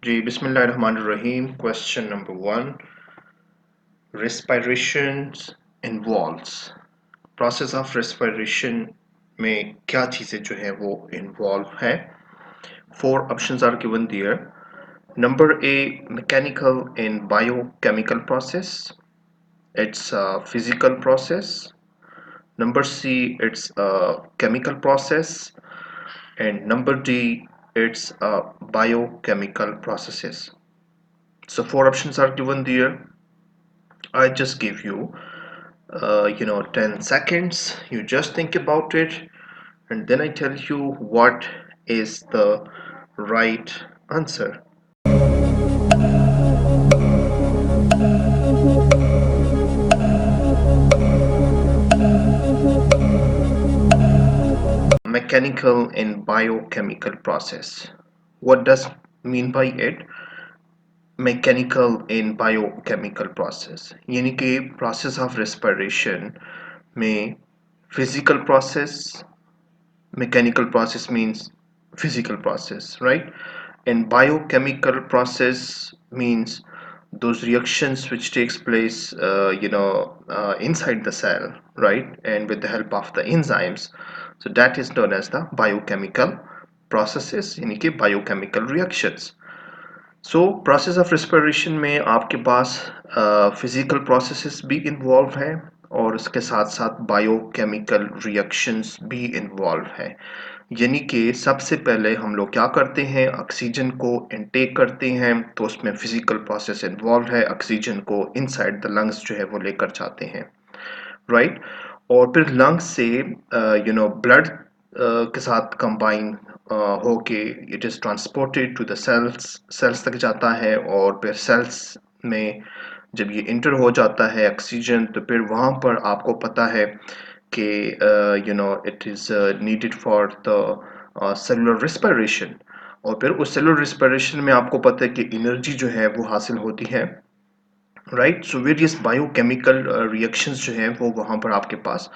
जी बिस्मिल्लाहिर्रहमानिर्रहीम। Question number 1, respirations involves. Process of respiration में क्या चीज़ें जो है वो इन्वॉल्व है। 4 options are given there. Number A, mechanical and biochemical process, it's physical process. Number C, it's a chemical process, and number D, it's biochemical processes. So 4 options are given there. I just give you 10 seconds. You just think about it, and then I tell you what is the right answer. Mechanical and biochemical process. What does mean by it? Mechanical in biochemical process यानी कि process of respiration में physical process, mechanical process means physical process, right? And biochemical process means those reactions which takes place inside the cell, right, and with the help of the enzymes. So that is known as the biochemical processes, यानी कि biochemical reactions. So process of respiration में आपके पास physical processes भी involve है और उसके साथ साथ बायोकेमिकल रिएक्शंस भी इन्वॉल्व है। यानी कि सबसे पहले हम लोग क्या करते हैं, ऑक्सीजन को इनटेक करते हैं, तो उसमें फिजिकल प्रोसेस इन्वॉल्व है। ऑक्सीजन को इनसाइड द लंग्स जो है वो लेकर जाते हैं, राइट? और फिर लंग्स से ब्लड के साथ कंबाइन होके it is transported to the cells, cells तक जाता है। और फिर सेल्स में जब ये इंटर हो जाता है ऑक्सीजन, तो फिर वहाँ पर आपको पता है कि it is needed for the cellular respiration. और फिर उस सेलुलर रेस्पिरेशन में आपको पता है कि एनर्जी जो है वो हासिल होती है, right? So various biochemical reactions जो हैं वो वहाँ पर आपके पास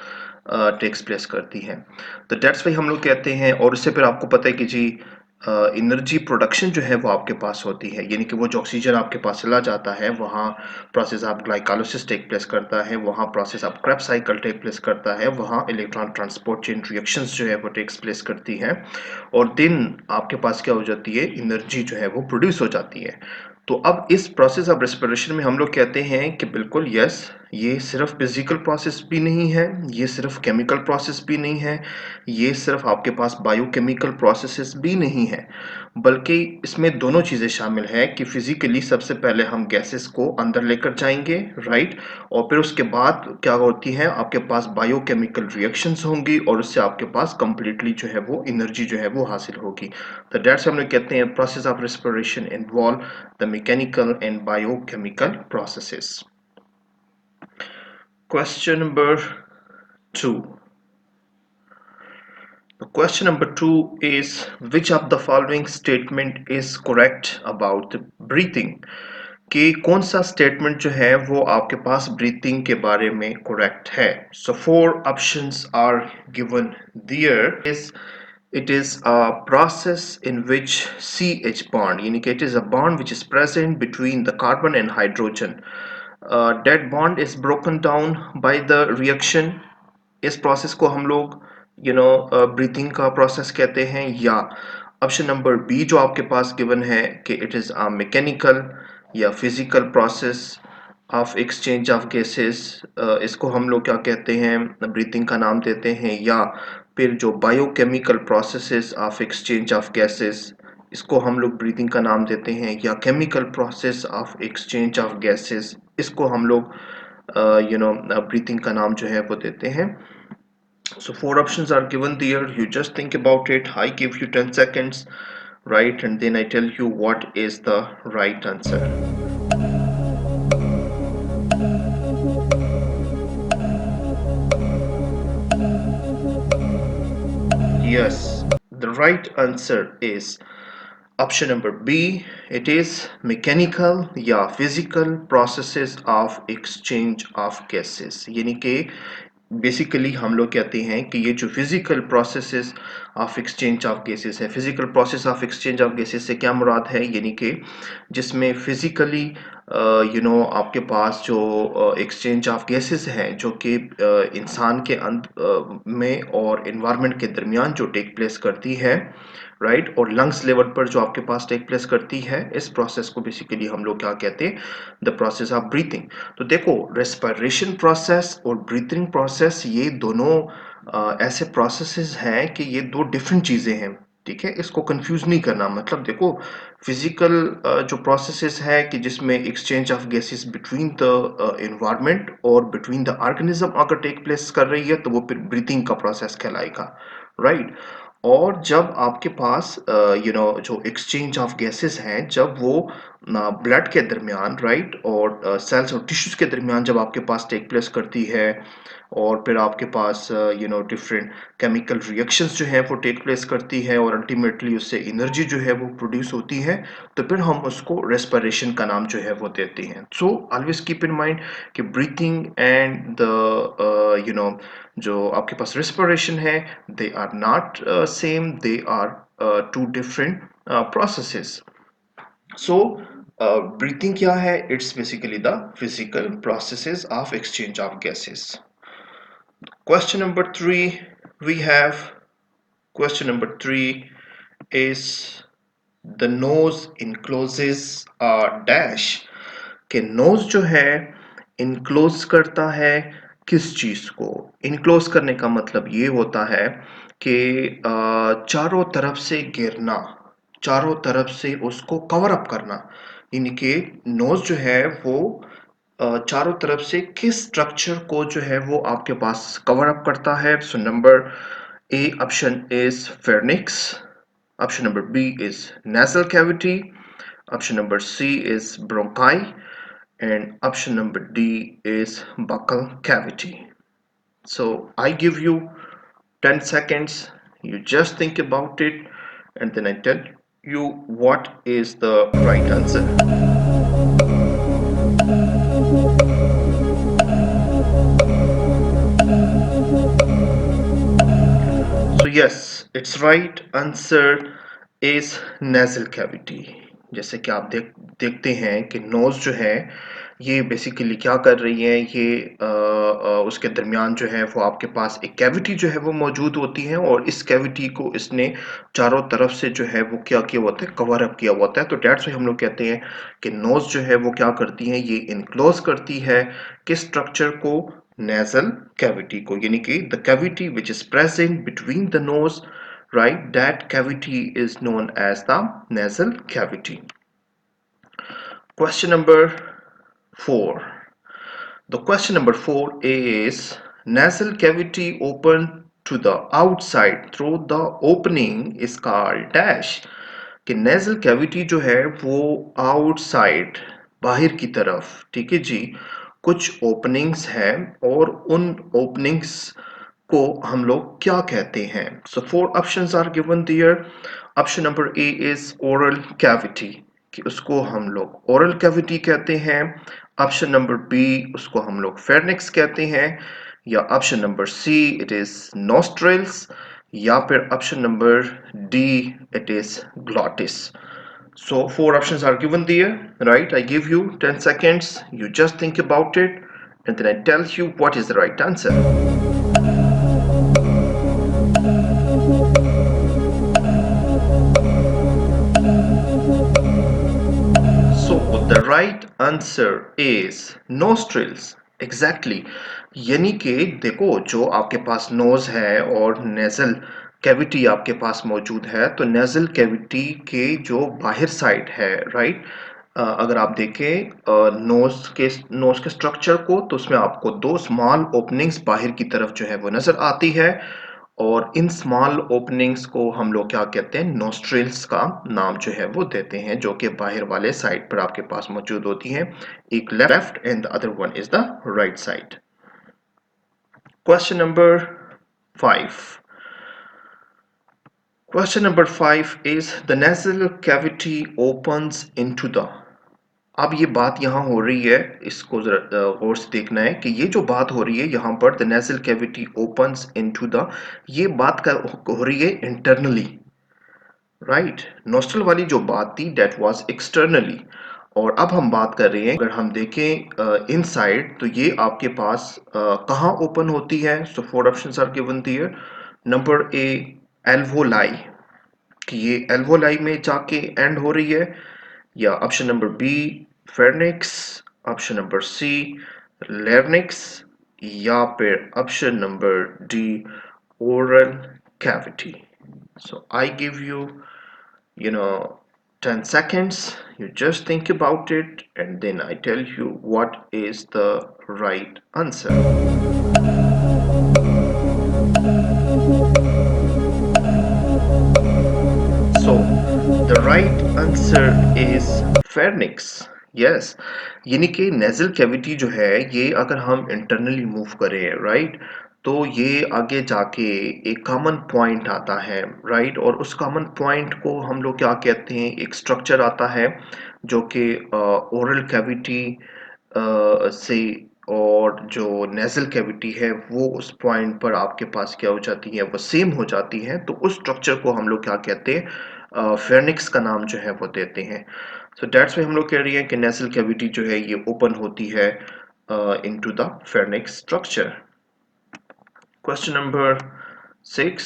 टेक्स प्लेस करती हैं। तो दैट्स वाई हम लोग कहते हैं। और उससे फिर आपको पता है कि जी एनर्जी प्रोडक्शन जो है वो आपके पास होती है, यानी कि वो जो ऑक्सीजन आपके पास चला जाता है वहाँ process of glycolysis take place करता है, वहाँ process of Krebs cycle take place करता है, वहाँ इलेक्ट्रॉन ट्रांसपोर्ट चेन रिएक्शंस जो है वो टेक्स प्लेस करती हैं। और देन आपके पास क्या हो जाती है, एनर्जी जो है वो प्रोड्यूस हो जाती है। तो अब इस प्रोसेस ऑफ रेस्पिरेशन में हम लोग कहते हैं कि बिल्कुल यस, ये सिर्फ फिजिकल प्रोसेस भी नहीं है, ये सिर्फ केमिकल प्रोसेस भी नहीं है, ये सिर्फ आपके पास बायोकेमिकल प्रोसेसेस भी नहीं है, बल्कि इसमें दोनों चीज़ें शामिल है कि फिजिकली सबसे पहले हम गैसेस को अंदर लेकर जाएंगे, राइट? और फिर उसके बाद क्या होती है, आपके पास बायोकेमिकल रिएक्शंस होंगी और उससे आपके पास कंप्लीटली जो है वो एनर्जी जो है वो हासिल होगी। तो दैट्स हम लोग कहते हैं process of respiration involve the mechanical and biochemical processes. Question number 2. The question number 2 is, which of the following statement is correct about breathing? कि कौन सा स्टेटमेंट जो है वो आपके पास ब्रीथिंग के बारे में करेक्ट है। So 4 options are given there. Is it is a process in which CH bond, यानी कि it is a bond which is present between the carbon and hydrogen. That bond is broken down by the reaction. इस process को हम लोग breathing का process कहते हैं। या ऑप्शन नंबर बी जो आपके पास गिवन है कि इट इज़ अ मैकेनिकल या physical process of exchange of gases, इसको हम लोग क्या कहते हैं, ब्रीथिंग का नाम देते हैं। या फिर जो biochemical processes of exchange of gases, इसको हम लोग ब्रीथिंग का नाम देते हैं। या chemical process of exchange of gases, इसको हम लोग ब्रीथिंग का नाम जो है वो देते हैं। So 4 options are given there. You just think about it. I give you 10 seconds, right? And then I tell you what is the right answer. Yes, the right answer is option number B. It is mechanical या physical processes of exchange of gases, यानी कि basically हम लोग कहते हैं कि ये जो physical processes of exchange of gases है, physical process of exchange of gases से क्या मुराद है, यानी कि जिसमें फिजिकली आपके पास जो एक्सचेंज ऑफ गैसेस हैं जो कि इंसान के में और इन्वायरमेंट के दरमियान जो टेक प्लेस करती है, राइट, और लंग्स लेवल पर जो आपके पास टेक प्लेस करती है, इस प्रोसेस को बेसिकली हम लोग क्या कहते हैं, द प्रोसेस ऑफ ब्रीथिंग। तो देखो, रेस्पिरेशन प्रोसेस और ब्रीथिंग प्रोसेस ये दोनों ऐसे प्रोसेसेस हैं कि ये दो डिफरेंट चीज़ें हैं, ठीक है, इसको कंफ्यूज नहीं करना। मतलब देखो, फिजिकल जो प्रोसेसेस है कि जिसमें exchange of gases between the environment और बिटवीन द ऑर्गेनिज्म अगर टेक प्लेस कर रही है तो वो फिर ब्रीथिंग का प्रोसेस कहलाएगा, राइट। और जब आपके पास जो एक्सचेंज ऑफ गैसेस हैं, जब वो ब्लड के दरमियान, राइट, और सेल्स और टिश्यूज के दरमियान जब आपके पास टेक प्लेस करती है, और फिर आपके पास डिफरेंट केमिकल रिएक्शंस जो है वो टेक प्लेस करती है, और अल्टीमेटली उससे एनर्जी जो है वो प्रोड्यूस होती है, तो फिर हम उसको रेस्पिरेशन का नाम जो है वो देते हैं। So always keep in mind कि ब्रीथिंग एंड द जो आपके पास रेस्पिरेशन है, they are not same, they are two different processes. So breathing क्या है? It's basically the physical processes of exchange of gases. Question number three, we have question number three is the nose encloses a dash, कि knows जो है enclose करता है किस चीज को? इनक्लोज करने का मतलब ये होता है कि चारों तरफ से घेरना, चारों तरफ से उसको कवर अप करना, यानी कि नोज जो है वो चारों तरफ से किस स्ट्रक्चर को जो है वो आपके पास कवर अप करता है। So number A option is pharynx, option number B is nasal cavity, option number C is bronchi, and option number D is buccal cavity. So I give you 10 seconds, you just think about it, and then I tell you what is the right answer. So yes, its right answer is nasal cavity. जैसे कि आप देखते हैं कि knows जो है ये basically क्या कर रही है, ये उसके दरमियान जो है वो आपके पास एक कैविटी जो है वो मौजूद होती है, और इस कैविटी को इसने चारों तरफ से जो है वो क्या किया होता है, कवर अप किया होता है। तो डेट्स हम लोग कहते हैं कि नोज जो है वो क्या करती है, ये इनक्लोज करती है किस स्ट्रक्चर को? नेजल कैविटी को, यानी कि the cavity which is present between the nose, right, that cavity is known as the nasal cavity. Question number 4. The question number 4 is nasal cavity open to the outside through the opening is called dash, कि nasal cavity जो है वो outside, बाहर की तरफ, ठीक है जी, कुछ openings हैं, और उन openings को हम लोग क्या कहते हैं? So four options are given there. Option number A is oral cavity, कि उसको हम लोग oral cavity कहते हैं। ऑप्शन नंबर बी, उसको हम लोग फेर्निक्स कहते हैं। या option number C, it is nostrils. या फिर option number D, it is glottis. So four options are given there, right? I give you 10 seconds. You just think about it, and then I tell you what is the right answer. So the right answer is nostrils. Exactly. यानी कि देखो, जो आपके पास knows है और nasal cavity आपके पास मौजूद है, तो नेजल कैविटी के जो बाहर साइड है, राइट, अगर आप देखें नोज के स्ट्रक्चर को, तो उसमें आपको दो स्मॉल ओपनिंग्स बाहर की तरफ जो है वो नजर आती है, और इन स्मॉल ओपनिंग्स को हम लोग क्या कहते हैं? नोस्ट्रिल्स का नाम जो है वो देते हैं, जो कि बाहर वाले साइड पर आपके पास मौजूद होती हैं, एक left and the other one is the right side. Question number 5. Question number 5 is the nasal cavity opens into the अब ये बात यहाँ हो रही है, इसको जरा गौर से देखना है कि ये जो बात हो रही है यहाँ पर, the nasal cavity opens into the, ये बात हो रही है इंटरनली, राइट। नोस्ट्रल वाली जो बात थी दैट वाज एक्सटर्नली, और अब हम बात कर रहे हैं, अगर हम देखें इनसाइड, तो ये आपके पास कहाँ ओपन होती है। So four options are given here. Number A, alveoli, कि ये एल्वोलाई में जाके एंड हो रही है, या option number B, pharynx, option number C, larynx, या फिर option number D, oral cavity. So I give you know, 10 seconds. You just think about it and then I tell you what is the right answer. So the right answer is pharynx. Yes, यानी कि nasal cavity जो है, ये अगर हम internally move करें, right, तो ये आगे जाके एक कॉमन पॉइंट आता है, राइट, और उस कॉमन पॉइंट को हम लोग क्या कहते हैं, एक स्ट्रक्चर आता है जो कि ओरल कैविटी से, और जो नेजल कैविटी है वो उस पॉइंट पर आपके पास क्या हो जाती है, वो सेम हो जाती है, तो उस स्ट्रक्चर को हम लोग क्या कहते हैं, फेनिक्स का नाम जो है वो देते हैं। सो दैट्स वाई हम लोग कह रही हैं कि नेजल कैविटी जो है ये ओपन होती है into the pharynx structure. Question number 6,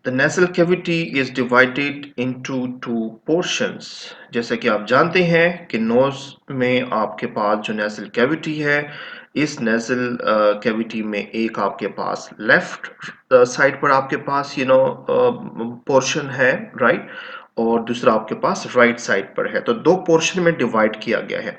The nasal cavity is divided into two portions. जैसे कि आप जानते हैं कि नोज में आपके पास जो nasal cavity है, इस nasal cavity में एक आपके पास लेफ्ट साइड पर आपके पास पोर्शन है, राइट, और दूसरा आपके पास राइट साइड पर है, तो दो पोर्शन में डिवाइड किया गया है।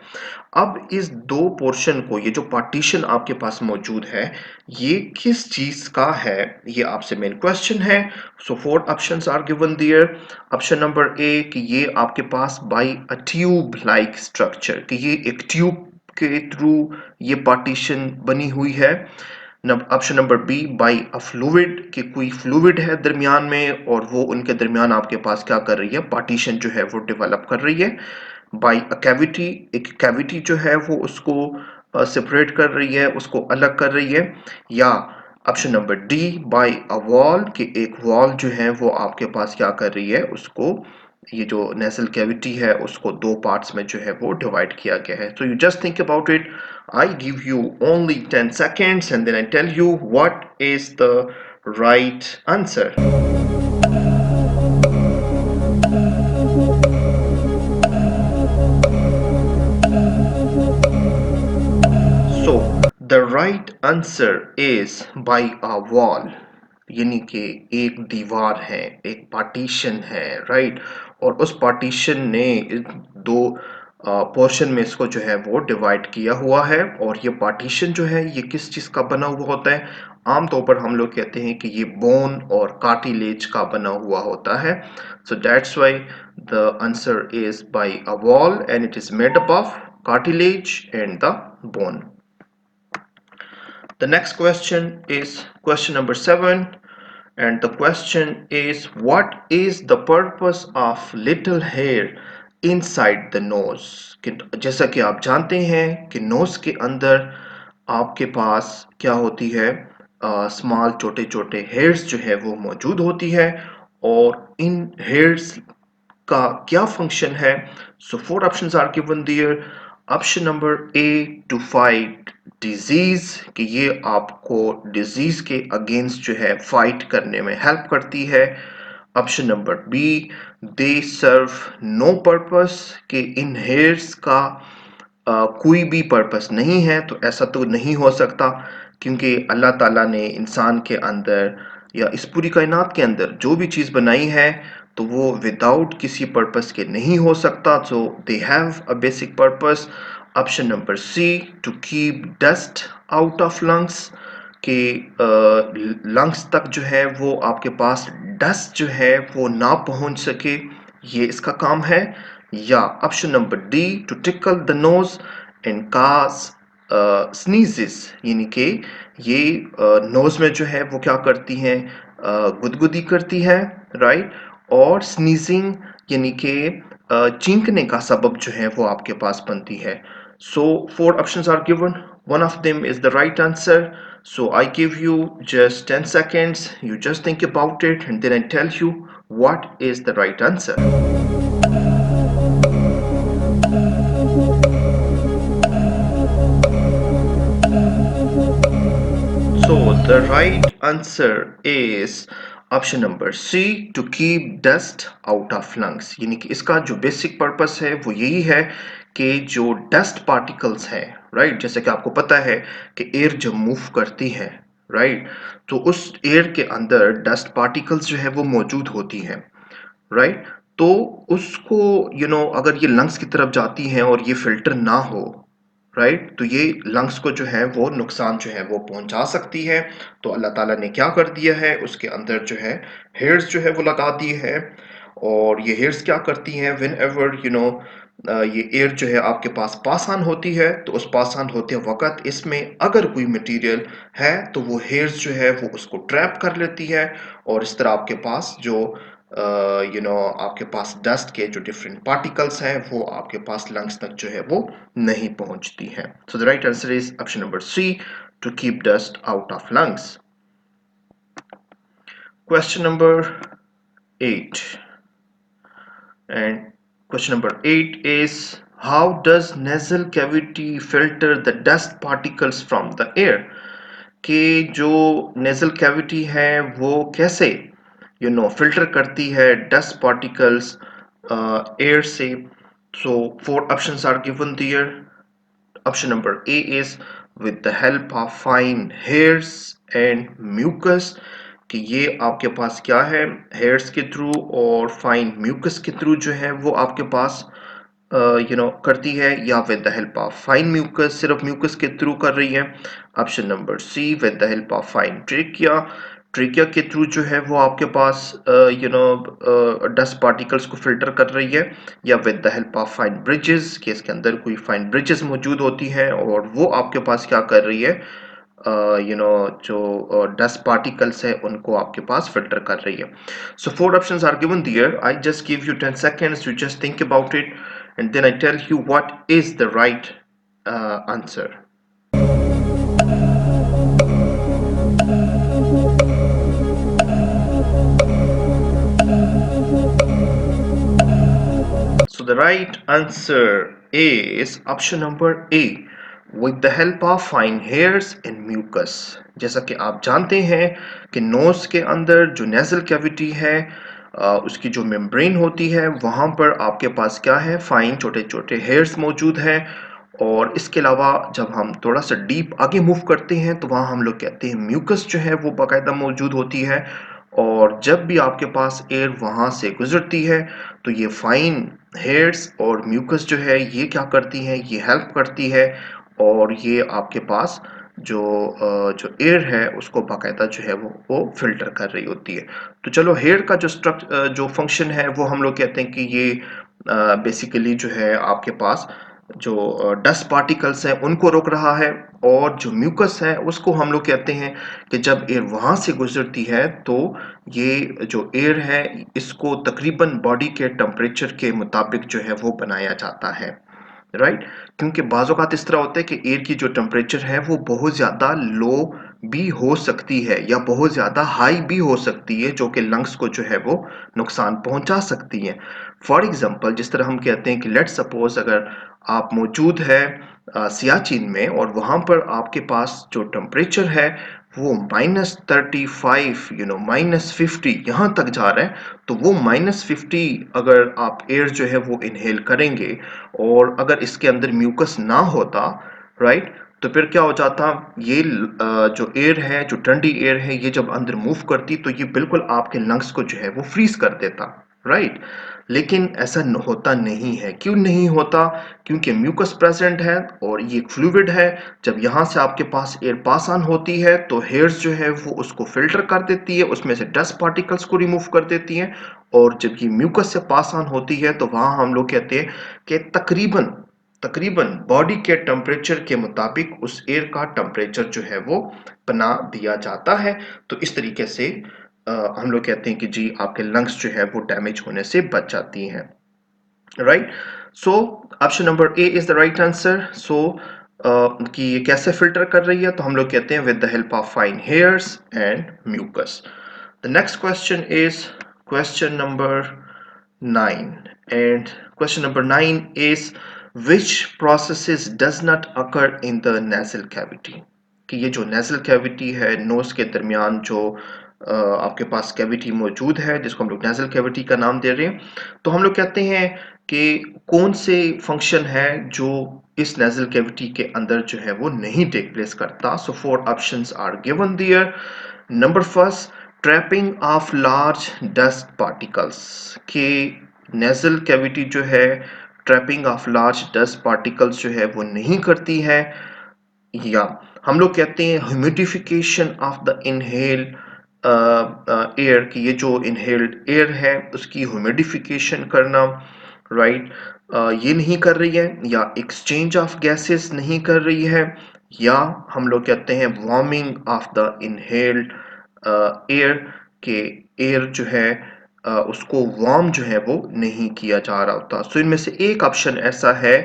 अब इस दो पोर्शन को, ये जो पार्टीशन आपके पास मौजूद है, ये किस चीज का है, ये आपसे मेन क्वेश्चन है। So four options are given there. Option number A, कि ये आपके पास by a tube like structure, कि ये एक ट्यूब के थ्रू ये पार्टीशन बनी हुई है। Option number B, by a fluid, कि कोई फ्लूइड है दरमियान में और वो उनके दरमियान आपके पास क्या कर रही है, पार्टीशन जो है वो डेवलप कर रही है। बाय अ कैविटी, एक कैविटी जो है वो उसको सेपरेट कर रही है, उसको अलग कर रही है। या option number D, by a wall, कि एक वॉल जो है वो आपके पास क्या कर रही है, उसको, ये जो नेसल कैविटी है उसको दो पार्ट्स में जो है वो डिवाइड किया गया है। So you just think about it. I give you only 10 seconds and then I tell you what is the right answer. So the right answer is by a wall, यानी कि एक दीवार है, एक पार्टीशन है, राइट, और उस partition ने दो पोर्शन में इसको जो है वो डिवाइड किया हुआ है। और ये पार्टीशन जो है ये किस चीज का बना हुआ होता है, आमतौर पर हम लोग कहते हैं कि ये बोन और कार्टिलेज का बना हुआ होता है। So that's why the answer is by a wall and it is made up of cartilage and the bone. The next question is question number 7, and the question is, what is the purpose of little hair inside the nose? कि जैसा कि आप जानते हैं कि knows के अंदर आपके पास क्या होती है, स्मॉल छोटे छोटे हेयर्स जो है वो मौजूद होती है, और इन हेयर्स का क्या फंक्शन है। So four options are given there. Option number A, to fight disease, कि ये आपको डिजीज के अगेंस्ट जो है फाइट करने में हेल्प करती है। ऑप्शन नंबर बी, दे सर्व नो पर्पस, कि इन हेयर्स का कोई भी पर्पस नहीं है, तो ऐसा तो नहीं हो सकता, क्योंकि अल्लाह ताला ने इंसान के अंदर या इस पूरी कायनात के अंदर जो भी चीज़ बनाई है, तो वो विदाउट किसी पर्पस के नहीं हो सकता। So they have a basic purpose. Option number C, to keep dust out of lungs, कि लंग्स तक जो है वो आपके पास डस्ट जो है वो ना पहुंच सके, ये इसका काम है। या option number D, to tickle the nose and cause sneezes, यानी कि ये नोज में जो है वो क्या करती हैं, गुदगुदी करती है, राइट, और स्नीजिंग यानी कि चींकने का सबब जो है वो आपके पास बनती है। So 4 options are given, one of them is the right answer. So I give you just 10 seconds, you just think about it and then I tell you what is the right answer. So the right answer is option number C, to keep dust out of lungs. यानी कि इसका जो basic purpose है वो यही है कि जो डस्ट पार्टिकल्स हैं, राइट, जैसे कि आपको पता है कि एयर जब मूव करती है, राइट, तो उस एयर के अंदर डस्ट पार्टिकल्स जो है वो मौजूद होती हैं, राइट। तो उसको अगर ये लंग्स की तरफ जाती हैं और ये फिल्टर ना हो, राइट, तो ये लंग्स को जो है वो नुकसान जो है वो पहुंचा सकती है। तो अल्लाह ताला ने क्या कर दिया है, उसके अंदर जो है हेयर्स जो है वो लगा दिए है। और ये हेयर्स क्या करती हैं, व्हेन एवर ये एयर जो है आपके पास ऑन होती है, तो उस पास ऑन होते वक्त इसमें अगर कोई मटेरियल है तो वो हेयर्स जो है वो उसको ट्रैप कर लेती है। और इस तरह आपके पास जो आपके पास डस्ट के जो डिफरेंट पार्टिकल्स हैं वो आपके पास लंग्स तक जो है वो नहीं पहुंचती हैं। So the right answer is option number C, to keep dust out of lungs. Question number 8, and question number 8 is, how does nasal cavity filter the dust particles from the air? कि जो nasal cavity है वो कैसे filter करती है dust particles air से। So 4 options are given there. Option number A is with the help of fine hairs and mucus, कि ये आपके पास क्या है, हेयर्स के थ्रू और फाइन म्यूकस के थ्रू जो है वो आपके पास करती है, या with the help of fine mucus, सिर्फ म्यूकस के थ्रू कर रही है। Option number C, with the help of fine trachea, trachea के थ्रू जो है वो आपके पास डस्ट पार्टिकल्स को फिल्टर कर रही है, या with the help of fine bridges, कि इसके अंदर कोई फाइन ब्रिजेस मौजूद होती हैं और वो आपके पास क्या कर रही है, जो डस्ट पार्टिकल्स है उनको आपके पास फिल्टर कर रही है। So 4 options are given there, I just give you 10 seconds, you just think about it and then I tell you what is the right answer. So the right answer is option number A, with the help of fine hairs and mucus। जैसा कि आप जानते हैं कि knows के अंदर जो nasal cavity है, उसकी जो मेम्ब्रेन होती है वहाँ पर आपके पास क्या है, फाइन छोटे छोटे हेयर्स मौजूद हैं। और इसके अलावा जब हम थोड़ा सा डीप आगे मूव करते हैं तो वहाँ हम लोग कहते हैं म्यूकस जो है वो बाकायदा मौजूद होती है। और जब भी आपके पास एयर वहाँ से गुजरती है तो ये फाइन हेयर्स और म्यूकस जो है ये क्या करती हैं, ये हेल्प करती है और ये आपके पास जो एयर है उसको बाकायदा जो है वो फिल्टर कर रही होती है। तो चलो, हेयर का जो फंक्शन है वो हम लोग कहते हैं कि ये बेसिकली जो है आपके पास जो डस्ट पार्टिकल्स हैं उनको रोक रहा है। और जो म्यूकस है उसको हम लोग कहते हैं कि जब एयर वहां से गुजरती है तो ये जो एयर है इसको तकरीबन बॉडी के टेम्परेचर के मुताबिक जो है वो बनाया जाता है, राइट। क्योंकि बाज़ औक़ात इस तरह होता है कि एयर की जो टेम्परेचर है वो बहुत ज़्यादा लो भी हो सकती है या बहुत ज़्यादा हाई भी हो सकती है, जो कि लंग्स को जो है वो नुकसान पहुंचा सकती है। फॉर एग्जांपल, जिस तरह हम कहते हैं कि लेट सपोज अगर आप मौजूद है सियाचिन में और वहाँ पर आपके पास जो टेम्परेचर है वो -35 -50 यहाँ तक जा रहा है, तो वो -50 अगर आप एयर जो है वो इनहेल करेंगे और अगर इसके अंदर म्यूकस ना होता, राइट, तो फिर क्या हो जाता, ये जो एयर है, जो ठंडी एयर है, ये जब अंदर मूव करती तो ये बिल्कुल आपके लंग्स को जो है वो फ्रीज कर देता, राइट। लेकिन ऐसा होता नहीं है। क्यों नहीं होता? क्योंकि म्यूकस प्रेजेंट है और ये फ्लूइड है। जब यहाँ से आपके पास एयर पास ऑन होती है तो हेयर्स जो है वो उसको फिल्टर कर देती है, उसमें से डस्ट पार्टिकल्स को रिमूव कर देती हैं। और जब ये म्यूकस से पास ऑन होती है तो वहाँ हम लोग कहते हैं कि तकरीबन तकरीबन बॉडी के टेम्परेचर के मुताबिक उस एयर का टेम्परेचर जो है वो बना दिया जाता है। तो इस तरीके से हम लोग कहते हैं कि जी आपके लंग्स जो है वो डैमेज होने से बच जाती हैं। Right. So option number A is the right answer. So कि ये कैसे फिल्टर कर रही है, तो हम लोग कहते हैं with the help of fine hairs and mucus. The next question is question number 9. And question number 9 is which processes does not occur in the nasal cavity. कि ये जो nasal cavity है, नोज के दरमियान जो आपके पास कैविटी मौजूद है, जिसको हम लोग nasal cavity का नाम दे रहे हैं, तो हम लोग कहते हैं कि कौन से फंक्शन है जो इस nasal cavity के अंदर जो है वो नहीं टेक प्लेस करता. So 4 options are given there. Number first, trapping of large dust particles. कि नेजल कैविटी जो है trapping of large dust particles जो है वो नहीं करती है. या हम लोग कहते हैं humidification of the inhale air, कि ये जो इनहेल्ड एयर है उसकी ह्यूमिडिफिकेशन करना, राइट, ये नहीं कर रही है. या एक्सचेंज ऑफ गैसेस नहीं कर रही है. या हम लोग कहते हैं warming of the inhaled air, के एयर जो है उसको वार्म जो है वो नहीं किया जा रहा होता. सो इनमें से एक ऑप्शन ऐसा है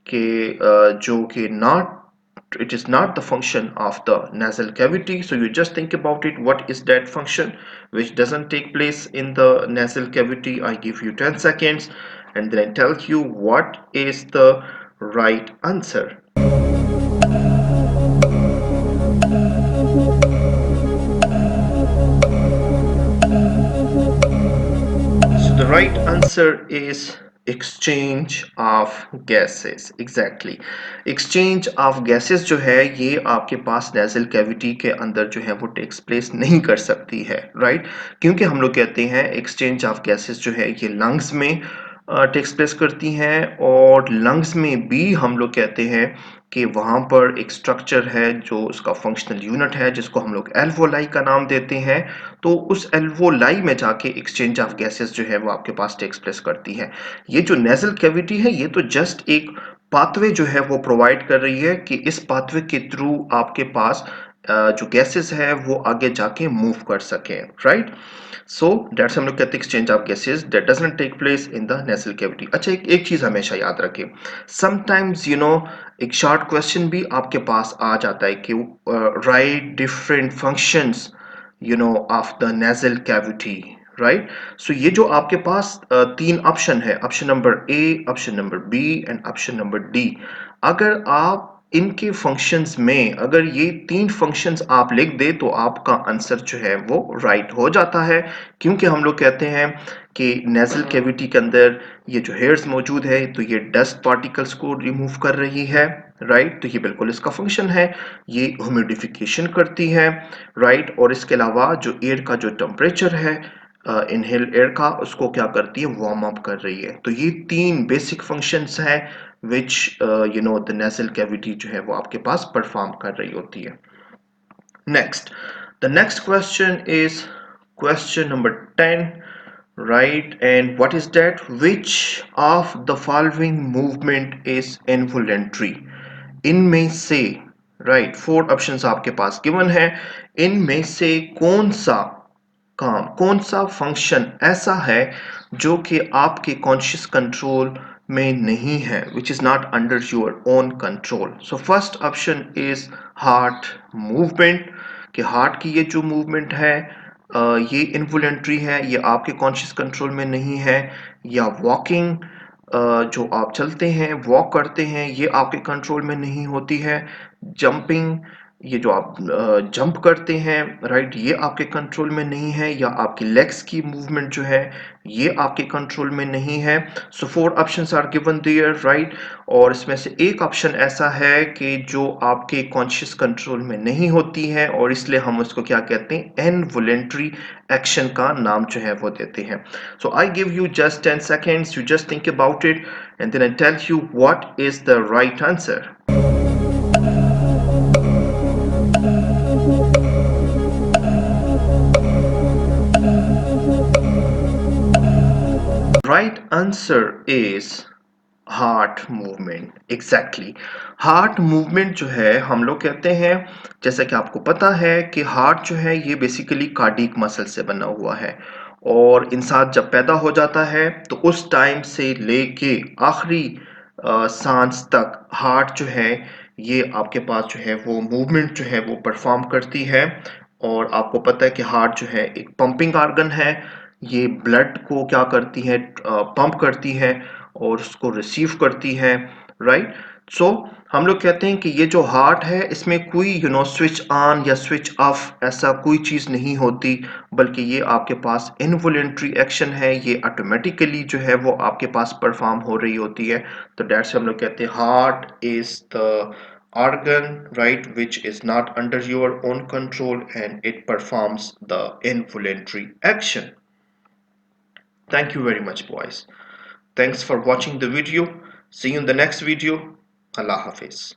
कि जो कि not, it is not the function of the nasal cavity. So you just think about it, what is that function which doesn't take place in the nasal cavity. I give you 10 seconds and then I tell you what is the right answer. So the right answer is exchange of gases. Exactly. Exchange of gases जो है ये आपके पास nasal cavity के अंदर जो है वो takes place नहीं कर सकती है, right? क्योंकि हम लोग कहते हैं exchange of gases जो है ये lungs में टेक्स प्लेस करती हैं. और लंग्स में भी हम लोग कहते हैं कि वहाँ पर एक स्ट्रक्चर है जो उसका फंक्शनल यूनिट है, जिसको हम लोग एल्वोलाई का नाम देते हैं. तो उस एल्वोलाई में जाके एक्सचेंज ऑफ गैसेस जो है वो आपके पास टेक्स प्लेस करती है. ये जो नेजल कैविटी है ये तो जस्ट एक पाथवे जो है वो प्रोवाइड कर रही है कि इस पाथवे के थ्रू आपके पास जो गैसेस है वो आगे जाके मूव कर सके, राइट. सो दैट्स हम लोग कहते हैं exchange of gases that doesn't take place in the nasal cavity. अच्छा, एक चीज हमेशा याद रखें, समटाइम्स एक शॉर्ट क्वेश्चन भी आपके पास आ जाता है कि right different functions of the nasal cavity, right. So ये जो आपके पास तीन ऑप्शन है, option number A, option number B and option number D, अगर आप इनके फंक्शंस में अगर ये तीन फंक्शंस आप लिख दे तो आपका आंसर जो है वो राइट हो जाता है. क्योंकि हम लोग कहते हैं कि नेजल कैविटी के अंदर ये जो हेयर्स मौजूद है तो ये डस्ट पार्टिकल्स को रिमूव कर रही है, राइट. तो ये बिल्कुल इसका फंक्शन है. ये ह्यूमिडिफिकेशन करती है, राइट. और इसके अलावा जो एयर का जो टेम्परेचर है इनहेल एयर का, उसको क्या करती है, वार्म अप कर रही है. तो ये तीन बेसिक फंक्शंस हैं which the nasal cavity जो है वो आपके पास परफॉर्म कर रही होती है. Next, the next question is question number 10, right. And what is that? Which of the following movement is involuntary? इनमें से, right, 4 ऑप्शंस आपके पास गिवन है. इनमें से कौन सा काम, कौन सा फंक्शन ऐसा है जो कि आपके कॉन्शियस कंट्रोल में नहीं है, which is not under your own control. So first option is heart movement, कि हार्ट की ये जो मूवमेंट है ये इनवॉलंटरी है, ये आपके कॉन्शियस कंट्रोल में नहीं है. या वॉकिंग, जो आप चलते हैं, वॉक करते हैं, ये आपके कंट्रोल में नहीं होती है. जंपिंग, ये जो आप जंप करते हैं, राइट, ये आपके कंट्रोल में नहीं है. या आपकी लेग्स की मूवमेंट जो है ये आपके कंट्रोल में नहीं है. So 4 options are given there, right. और इसमें से एक ऑप्शन ऐसा है कि जो आपके कॉन्शियस कंट्रोल में नहीं होती है और इसलिए हम उसको क्या कहते हैं, इनवॉलंटरी एक्शन का नाम जो है वो देते हैं. So I give you just 10 seconds, you just think about it and then I tell you what is the right answer. Right answer is heart movement. Exactly, heart movement जो है हम लोग कहते हैं, जैसा कि आपको पता है कि हार्ट जो है ये बेसिकली कार्डियक मसल से बना हुआ है. और इंसान जब पैदा हो जाता है तो उस टाइम से लेके आखिरी सांस तक हार्ट जो है ये आपके पास जो है वो मूवमेंट जो है वो परफॉर्म करती है। और आपको पता है कि हार्ट जो है एक पंपिंग ऑर्गन है, ये ब्लड को क्या करती है, पंप करती है और उसको रिसीव करती है, राइट। सो हम लोग कहते हैं कि ये जो हार्ट है इसमें कोई स्विच ऑन या स्विच ऑफ ऐसा कोई चीज़ नहीं होती, बल्कि ये आपके पास इनवॉलेंट्री एक्शन है, ये ऑटोमेटिकली जो है वो आपके पास परफॉर्म हो रही होती है। तो डेट्स हम लोग कहते हैं heart is the organ, right, which is not under your own control and it performs the involuntary action. Thank you very much, boys. Thanks for watching the video. See you in the next video. Allah Hafiz.